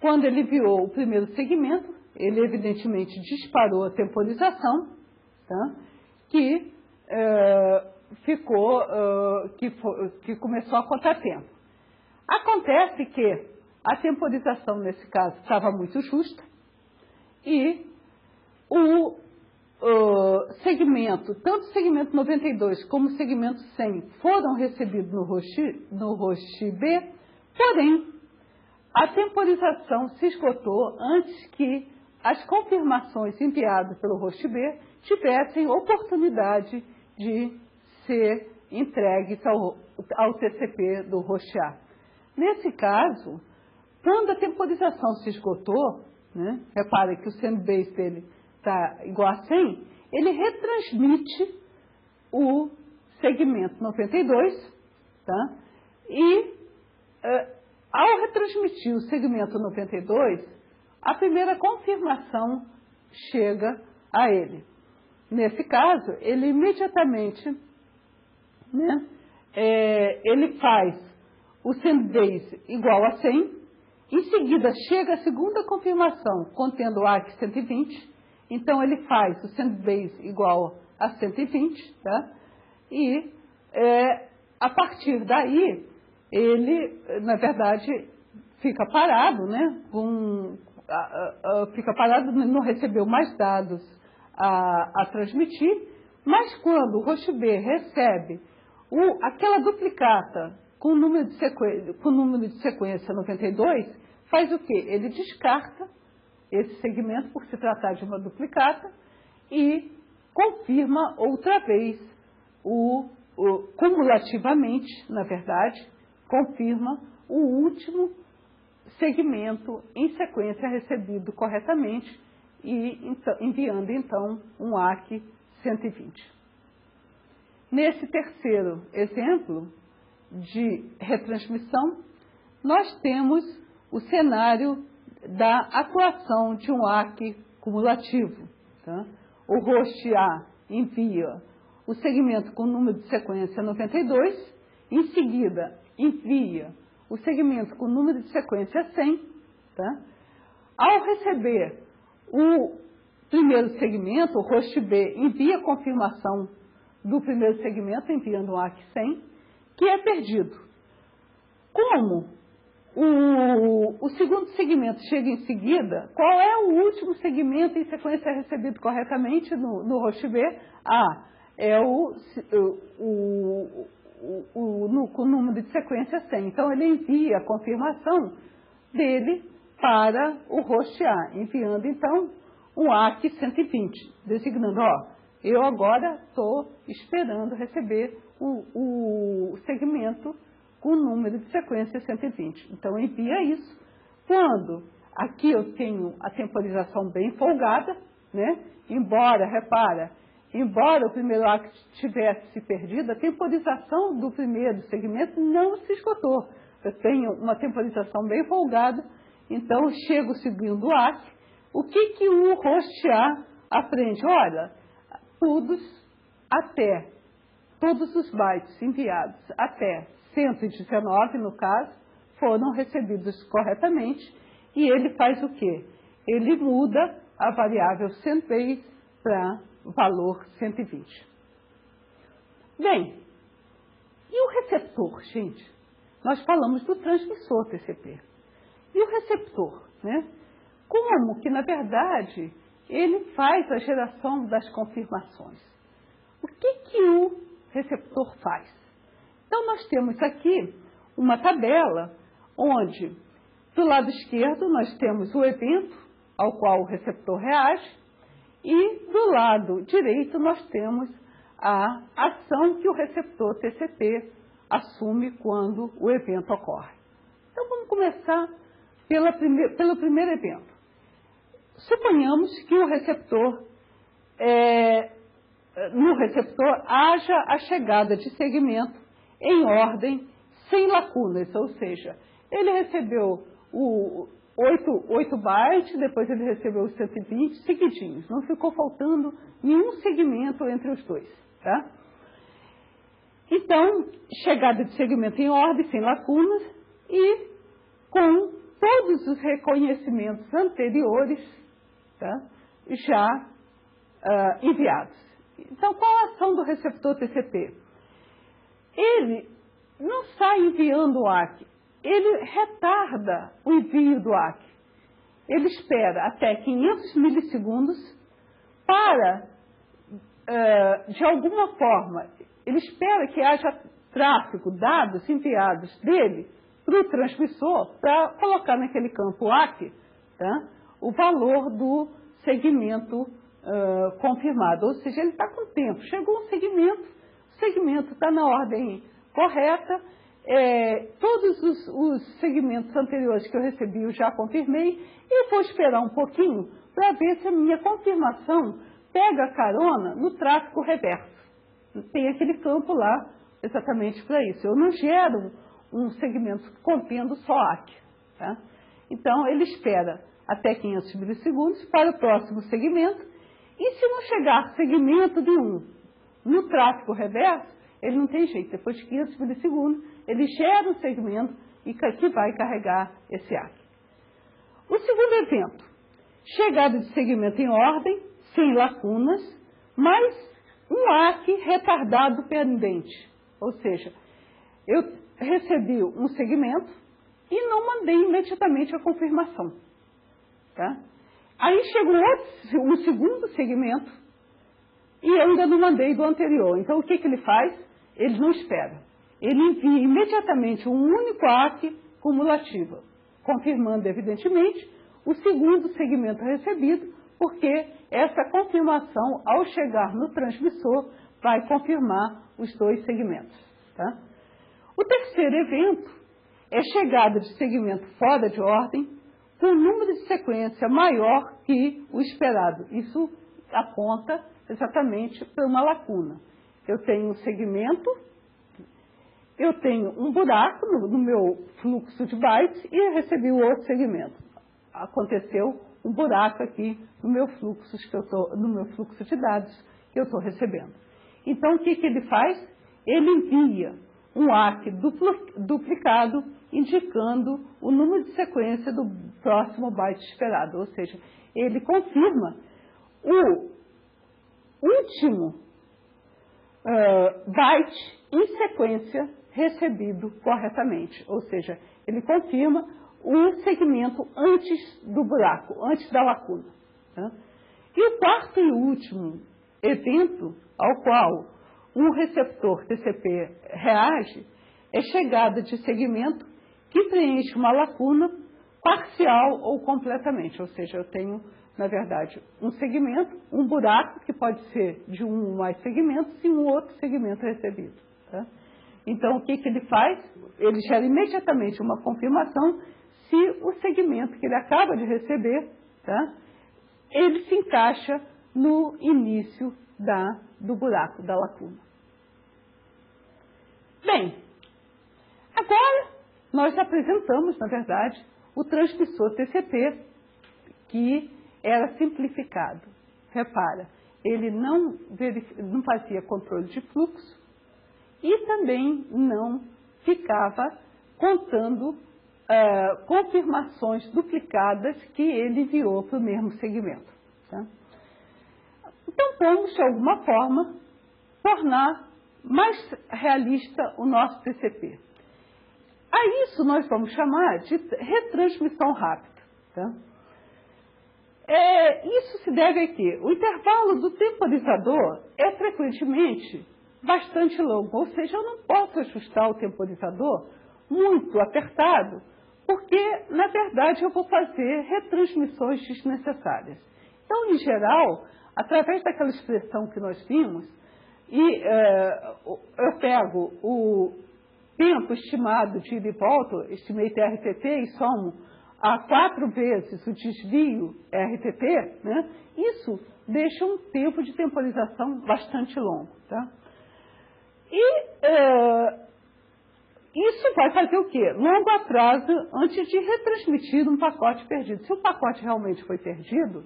Speaker 1: Quando ele enviou o primeiro segmento, ele evidentemente disparou a temporização, tá? Que começou a contar tempo. Acontece que a temporização, nesse caso, estava muito justa e o segmento, tanto o segmento 92 como o segmento 100 foram recebidos no host B, porém, a temporização se esgotou antes que as confirmações enviadas pelo host B tivessem oportunidade de ser entregues ao TCP do host A. Nesse caso, quando a temporização se esgotou, né, repare que o sendbase dele está igual a 100, ele retransmite o segmento 92, tá? E ao retransmitir o segmento 92, a primeira confirmação chega a ele. Nesse caso, ele imediatamente, né, ele faz o sendbase igual a 100, em seguida chega a segunda confirmação contendo o ACK 120, Então, ele faz o send base igual a 120, tá? E, a partir daí, ele, na verdade, fica parado, né? Fica parado, não recebeu mais dados a transmitir, mas quando o host B recebe aquela duplicata com o número de sequência 92, faz o quê? Ele descarta esse segmento por se tratar de uma duplicata e confirma outra vez cumulativamente, na verdade, confirma o último segmento em sequência recebido corretamente e enviando então um ARC 120. Nesse terceiro exemplo de retransmissão, nós temos o cenário da atuação de um ARC cumulativo. Tá? O host A envia o segmento com o número de sequência 92, em seguida envia o segmento com o número de sequência 100. Tá? Ao receber o primeiro segmento, o host B envia a confirmação do primeiro segmento, enviando um ARC 100, que é perdido. Como o segundo segmento chega em seguida, qual é o último segmento em sequência recebido corretamente no host B? É com o número de sequência 100. Então, ele envia a confirmação dele para o host A, enviando, então, um ARC 120, designando, eu agora estou esperando receber o segmento com o número de sequência 120. Então, envia isso. Quando aqui eu tenho a temporização bem folgada, né? Embora o primeiro ARC tivesse se perdido, a temporização do primeiro segmento não se esgotou. Eu tenho uma temporização bem folgada, então chega o segundo ARC. O que o host A aprende? Olha, todos os bytes enviados até 119, no caso, foram recebidos corretamente, e ele faz o quê? Ele muda a variável sendBase para valor 120. Bem, e o receptor, gente? Nós falamos do transmissor TCP. E o receptor, né? Como que, na verdade, ele faz a geração das confirmações? O que o receptor faz? Então, nós temos aqui uma tabela onde, do lado esquerdo, nós temos o evento ao qual o receptor reage e, do lado direito, nós temos a ação que o receptor TCP assume quando o evento ocorre. Então, vamos começar pelo primeiro evento. Suponhamos que no receptor haja a chegada de segmento em ordem sem lacunas, ou seja, ele recebeu 8 bytes, depois ele recebeu os 120 seguidinhos, não ficou faltando nenhum segmento entre os dois. Tá? Então, chegada de segmento em ordem, sem lacunas, e com todos os reconhecimentos anteriores, tá, já enviados. Então, qual a ação do receptor TCP? Ele não sai enviando o ARC, ele retarda o envio do ARC. Ele espera até 500 milissegundos para, de alguma forma, ele espera que haja tráfego, dados enviados dele para o transmissor, para colocar naquele campo ARC, tá, o valor do segmento confirmado. Ou seja, ele está com tempo. Chegou um segmento, o segmento está na ordem correta, todos os segmentos anteriores que eu recebi eu já confirmei, e eu vou esperar um pouquinho para ver se a minha confirmação pega carona no tráfego reverso. Tem aquele campo lá exatamente para isso. Eu não gero um segmento contendo só ARC. Tá? Então, ele espera até 500 milissegundos para o próximo segmento, e se não chegar segmento nenhum no tráfego reverso, ele não tem jeito. Depois de 500 milissegundos, ele gera um segmento que vai carregar esse ARC. O segundo evento, chegada de segmento em ordem, sem lacunas, mas um ARC retardado pendente. Ou seja, eu recebi um segmento e não mandei imediatamente a confirmação. Tá? Aí chegou um segundo segmento e eu ainda não mandei do anterior. Então, o que ele faz? Ele não espera. Ele envia imediatamente um único ARC cumulativo, confirmando, evidentemente, o segundo segmento recebido, porque essa confirmação, ao chegar no transmissor, vai confirmar os dois segmentos. Tá? O terceiro evento é chegada de segmento fora de ordem, com um número de sequência maior que o esperado. Isso aponta exatamente para uma lacuna. Eu tenho um segmento, eu tenho um buraco no meu fluxo de bytes e eu recebi o outro segmento. Aconteceu um buraco aqui no meu fluxo, de dados que eu estou recebendo. Então, o que ele faz? Ele envia um ARC duplicado, indicando o número de sequência do próximo byte esperado. Ou seja, ele confirma o último byte em sequência recebido corretamente. Ou seja, ele confirma o segmento antes do buraco, antes da lacuna. Tá? E o quarto e último evento ao qual um receptor TCP reage é chegada de segmento que preenche uma lacuna parcial ou completamente. Ou seja, eu tenho, na verdade, um segmento, um buraco, que pode ser de um ou mais segmentos, e um outro segmento recebido. Tá? Então, o que ele faz? Ele gera imediatamente uma confirmação se o segmento que ele acaba de receber, tá, ele se encaixa no início do buraco, da lacuna. Bem, agora nós apresentamos, na verdade, o transmissor TCP, que era simplificado. Repara, ele não fazia controle de fluxo e também não ficava contando confirmações duplicadas que ele enviou para o mesmo segmento. Tá? Então, vamos, de alguma forma, tornar mais realista o nosso TCP. A isso nós vamos chamar de retransmissão rápida. Tá? Isso se deve a que o intervalo do temporizador é frequentemente bastante longo, ou seja, eu não posso ajustar o temporizador muito apertado, porque, na verdade, eu vou fazer retransmissões desnecessárias. Então, em geral, através daquela expressão que nós vimos, eu pego o tempo estimado de ida e volta, estimate RTT, e somo a 4 vezes o desvio RTT, né? Isso deixa um tempo de temporização bastante longo. Tá? Isso vai fazer o quê? Longo atraso antes de retransmitir um pacote perdido. Se o pacote realmente foi perdido,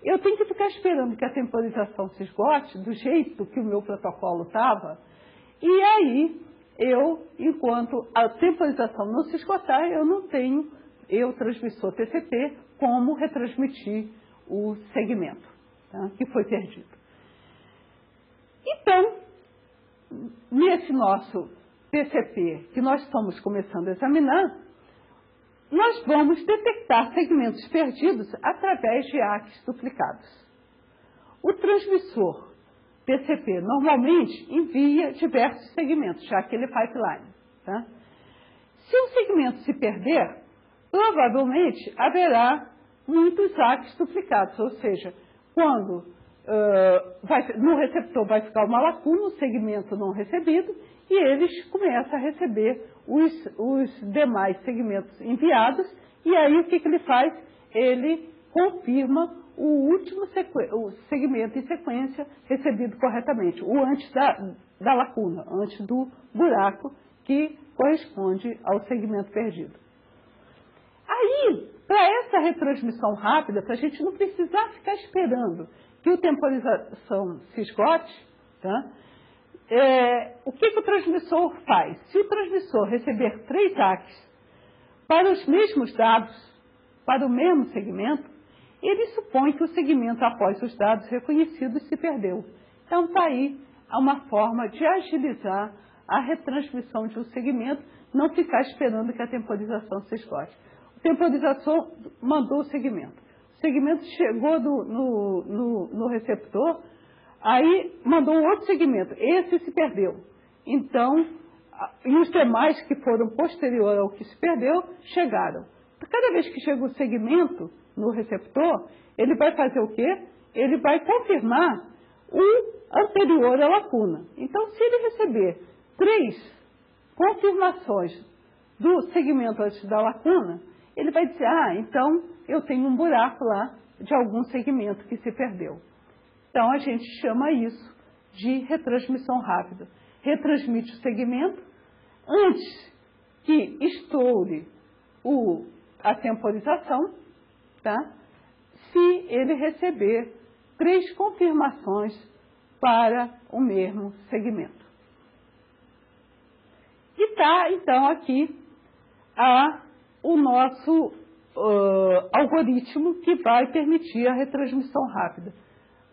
Speaker 1: eu tenho que ficar esperando que a temporização se esgote do jeito que o meu protocolo estava, e aí enquanto a temporização não se esgotar, eu não tenho, transmissor TCP, como retransmitir o segmento, tá, que foi perdido. Então, nesse nosso TCP que nós estamos começando a examinar, nós vamos detectar segmentos perdidos através de ARCs duplicados. O transmissor TCP normalmente envia diversos segmentos, já que ele é pipeline. Tá? Se um segmento se perder, provavelmente haverá muitos ARCs duplicados, ou seja, quando no receptor vai ficar uma lacuna, o segmento não recebido, e eles começam a receber os demais segmentos enviados, e aí o que ele faz? Ele confirma o último segmento em sequência recebido corretamente, o antes da lacuna, antes do buraco que corresponde ao segmento perdido. Aí, para essa retransmissão rápida, para a gente não precisar ficar esperando que a temporização se esgote, tá? O que o transmissor faz? Se o transmissor receber 3 ARCs para os mesmos dados, para o mesmo segmento, ele supõe que o segmento após os dados reconhecidos se perdeu. Então, está aí uma forma de agilizar a retransmissão de um segmento, não ficar esperando que a temporização se esgote. O temporizador mandou o segmento chegou no receptor, aí mandou um outro segmento, esse se perdeu. Então, e os demais que foram posterior ao que se perdeu, chegaram. Cada vez que chega o segmento no receptor, ele vai fazer o quê? Ele vai confirmar o anterior à lacuna. Então, se ele receber 3 confirmações do segmento antes da lacuna, ele vai dizer, então eu tenho um buraco lá de algum segmento que se perdeu. Então, a gente chama isso de retransmissão rápida. Retransmite o segmento antes que estoure a temporização, tá? Se ele receber 3 confirmações para o mesmo segmento. E está, então, aqui o nosso algoritmo que vai permitir a retransmissão rápida.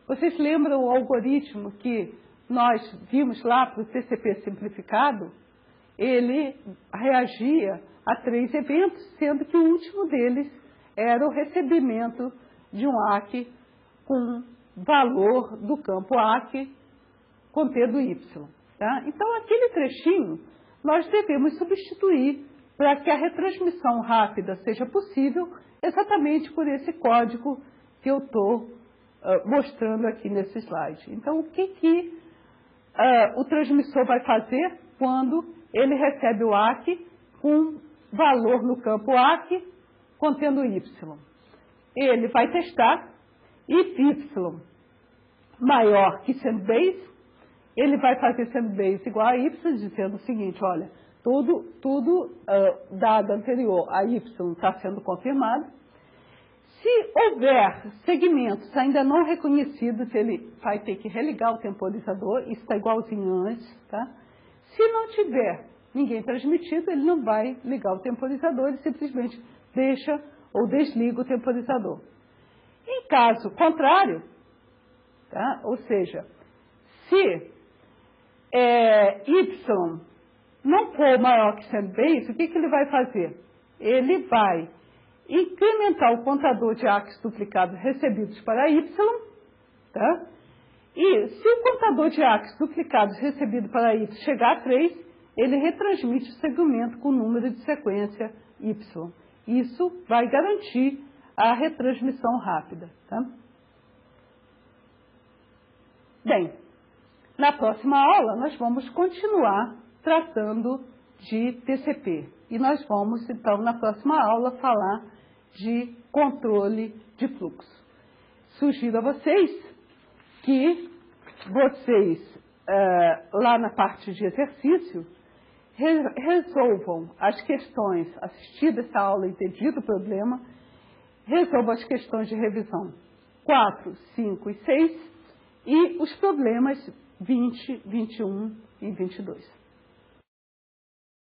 Speaker 1: Vocês lembram o algoritmo que nós vimos lá para o TCP simplificado? Ele reagia a 3 eventos, sendo que o último deles era o recebimento de um ACK com valor do campo ACK contendo Y. Tá? Então, aquele trechinho nós devemos substituir para que a retransmissão rápida seja possível exatamente por esse código que eu estou mostrando aqui nesse slide. Então, o que o transmissor vai fazer quando ele recebe o ACK com valor no campo ACK contendo Y? Ele vai testar if Y maior que sendBase, ele vai fazer sendBase igual a Y, dizendo o seguinte, olha, tudo dado anterior a Y está sendo confirmado. Se houver segmentos ainda não reconhecidos, ele vai ter que religar o temporizador, isso está igualzinho antes, tá? Se não tiver ninguém transmitido, ele não vai ligar o temporizador, ele simplesmente deixa ou desliga o temporizador. Em caso contrário, tá? Ou seja, se Y não for maior que sendBase, o que ele vai fazer? Ele vai incrementar o contador de ACKs duplicados recebidos para Y, tá? E se o contador de ACKs duplicados recebido para Y chegar a 3, ele retransmite o segmento com o número de sequência Y. Isso vai garantir a retransmissão rápida. Tá? Bem, na próxima aula nós vamos continuar tratando de TCP. E nós vamos, então, na próxima aula, falar de controle de fluxo. Sugiro a vocês que vocês, lá na parte de exercício, resolvam as questões, assistido essa aula, entendido o problema, resolvam as questões de revisão 4, 5 e 6 e os problemas 20, 21 e 22.